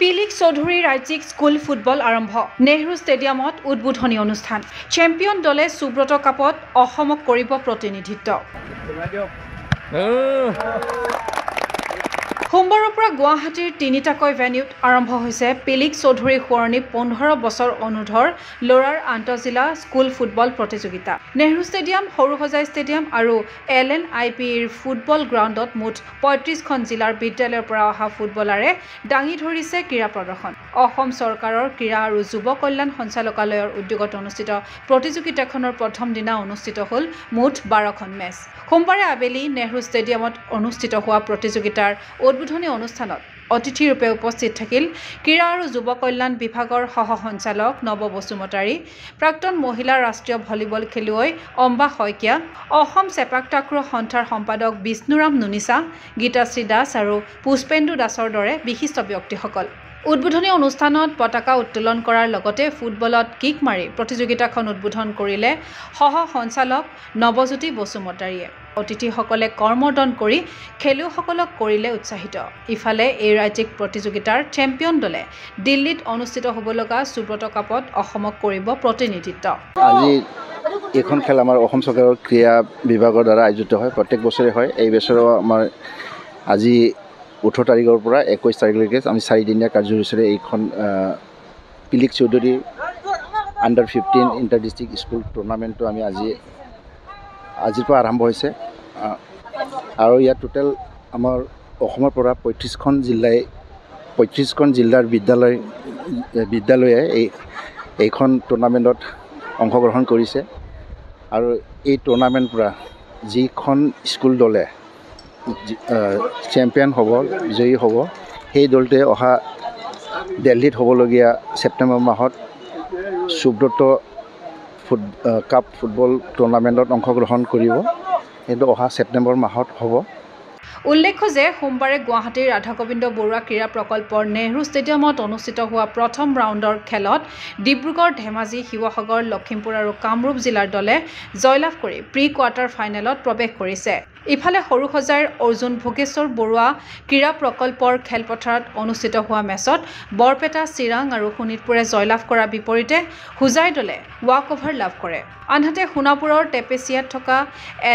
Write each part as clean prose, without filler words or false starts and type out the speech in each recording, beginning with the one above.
পিলিক চৌধুৰী ৰাজ্যিক school football আৰম্ভ নেহৰু ষ্টেডিয়ামত উদ্বোধনী অনুষ্ঠান চেম্পিয়ন দলে সুব্ৰত কাপত অসমক কৰিব প্ৰতিনিধিত্ব সোমবাৰৰ পৰা গুৱাহাটীৰ তিনিটাকৈ ভেন্যুত আৰম্ভ হৈছে পিলিক চৌধুৰী সোঁৱৰণী 15 বছৰ অনুৰ্ধৰ ল'ৰাৰ আন্তঃজিলা স্কুল ফুটবল প্ৰতিযোগিতা নেহৰু ষ্টেডিয়াম সৰুসজাই ষ্টেডিয়াম আৰু LNIPৰ ফুটবল গ্ৰাউণ্ডত মুঠ 35খন জিলাৰ বিদ্যালয়ৰ পৰা অহা ফুটবলাৰে দাঙি ধৰিছে ক্ৰীড়া প্ৰদৰ্শন অসম চৰকাৰৰ ক্ৰীড়া আৰু যুৱ কল্যাণ সঞ্চালকালয়ৰ উদ্যোগত অনুষ্ঠিত প্ৰতিযোগিতাখনৰ প্ৰথম দিনা অনুষ্ঠিত হ'ল মুঠ 12খন মেচ সোমবাৰে আবেলি নেহৰু ষ্টেডিয়ামত অনুষ্ঠিত হোৱা প্ৰতিযোগিতাৰ উদ্বোধনী অনুষ্ঠানত অতিথি ৰূপে উপস্থিত থাকিল ক্ৰীড়া আৰু যুৱ কল্যাণ বিভাগৰ সহ সঞ্চালক নৱ বসুমতাৰী প্ৰাক্তন মহিলা ৰাষ্ট্ৰীয় ভলীবল খেলুৱৈ অম্বা শইকীয়া অসম চেপাক টাক্ৰ সন্থাৰ সম্পাদক বিষ্ণুৰাম নুনিছা গীতাশ্ৰী দাস আৰু পুষ্পেন্দু দাসৰ দৰে বিশিষ্ট ব্যক্তিসকল উদ্বোধনী অনুষ্ঠানত পতাকা উত্তোলন কৰাৰ লগতে ফুটবলত কিক মাৰি প্ৰতিযোগিতাখন উদ্বোধন কৰিলে সহ সঞ্চালক নৱজ্যোতি বসুমতাৰীয়ে অতিথিসকলে কৰ্মদন কৰি খেলুৱৈসকলক কৰিলে উৎসাহিত ইফালে এই ৰাজ্যিক প্ৰতিযোগিতাৰ চেম্পিয়ন দলে দিল্লীত অনুষ্ঠিত হ'ব লগা সুব্ৰত কাপত অসমক কৰিব প্ৰতিনিধিত্ব আজি এখন খেল আমাৰ অসম চৰকাৰৰ ক্ৰীড়া বিভাগৰ দ্বাৰা আয়োজিত হয় প্ৰত্যেক বছৰে হয় এই বছৰো আমাৰ আজি 18 তাৰিখৰ পৰা 21 তাৰিখলৈকে আমি 4 দিনীয়া কাৰ্যসূচীৰে এইখন Pilik Chowdhury under 15 inter district school টুৰ্ণামেণ্টটো আমি আজিৰ পৰা আৰম্ভ হৈছে আৰু ইয়াত টোটেল আমাৰ অসমৰ পৰা 35খন জিলাৰ বিদ্যালয়ে এইখন টুৰ্ণামেণ্টত অংশগ্ৰহণ কৰিছে আৰু এই টুৰ্ণামেণ্ট পৰা যিখন স্কুল দলে চেম্পিয়ন হ'ব বিজয়ী হ'ব সেই দলটোৱে অহা দিল্লীত হ'বলগীয়া ছেপ্টেম্বৰ মাহত সুব্ৰত কাপ ফুটবল টুৰ্ণামেণ্টত অংশগ্ৰহণ কৰিব কিন্তু অহা ছেপ্টেম্বৰ মাহত হ'ব উল্লেখ্য যে সোমবাৰে গুৱাহাটীৰ ৰাধা গোবিন্দ বৰুৱা ক্ৰীড়া প্ৰকল্পৰ নেহৰু ষ্টেডিয়ামত অনুষ্ঠিত হোৱা প্ৰথম ৰাউণ্ডৰ খেলত ডিব্ৰুগড় ধেমাজি শিৱসাগৰ লখিমপুৰ আৰু কামৰূপ জিলাৰ দলে জয়লাভ কৰি প্ৰি কোৱাৰ্টাৰ ফাইনেলত প্ৰৱেশ কৰিছে ইফালে সৰুসজাইৰ অৰ্জুন ভোগেশ্বৰ বৰুৱা ক্ৰীড়া প্ৰকল্পৰ খেলপথাৰত অনুষ্ঠিত হোৱা মেচত বৰপেটা চিৰাং আৰু শোণিতপুৰে জয়লাভ কৰাৰ বিপৰীতে হোজাই দলে ৱাক অভাৰ লাভ কৰে আনহাতে সোণাপুৰৰ টেপেচিয়াত থকা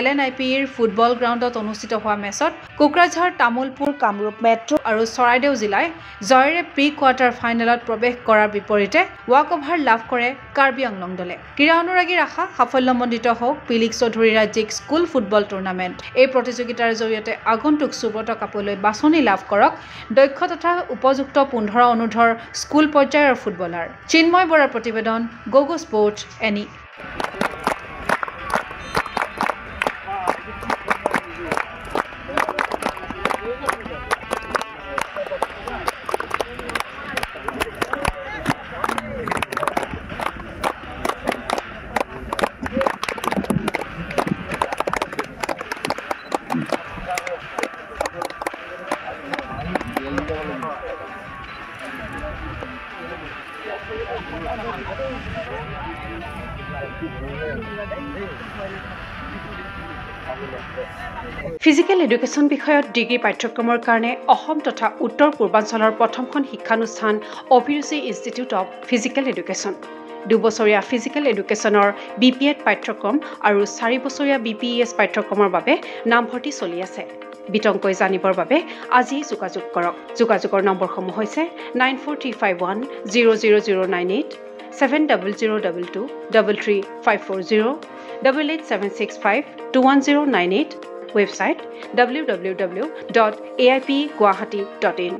LNIPৰ ফুটবল গ্ৰাউণ্ডত অনুষ্ঠিত হোৱা মেচত কোকৰাঝাৰ তামুলপুৰ কামৰূপ মেট্ৰ' আৰু চৰাইদেউ জিলাই জয়েৰে প্ৰি কোৱাৰ্টাৰ ফাইনেলত প্ৰৱেশ কৰাৰ বিপৰীতে ৱাক অভাৰ লাভ কৰে কাৰ্বি আংলং দলে ক্ৰীড়া অনুৰাগীৰ আশা সাফল্যমণ্ডিত হওক পিলিক চৌধুৰী ৰাজ্যিক স্কুল ফুটবল টুৰ্ণামেণ্ট এই প্ৰতিযোগিতাৰ জৰিয়তে আগন্তুক সুব্ৰত কাপলৈ বাছনি লাভ কৰক দক্ষ তথা উপযুক্ত 15 অনুৰ্ধৰ স্কুল পৰ্যায়ৰ ফুটবলাৰ চিন্ময় বৰাৰ প্ৰতিবেদন গোগো স্পৰ্টছ এনি ফিজিকেল এডুকেশ্যন বিষয়ত ডিগ্ৰী পাঠ্যক্ৰমৰ কাৰণে অসম তথা উত্তৰ পূৰ্বাঞ্চলৰ প্ৰথমখন শিক্ষানুষ্ঠান অভিৰুচি ইনষ্টিটিউট অৱ ফিজিকেল এডুকেশ্যন 2 বছৰীয়া ফিজিকেল এডুকেশ্যনৰ BPEd পাঠ্যক্ৰম আৰু 4 বছৰীয়া BPES পাঠ্যক্ৰমৰ বাবে নামভৰ্তি চলি আছে বিতংকৈ জানিবৰ বাবে আজি যোগাযোগ কৰক যোগাযোগৰ নম্বৰসমূহ হৈছে 9435100098 7002233540 88765210098 website www.aipguwahati.in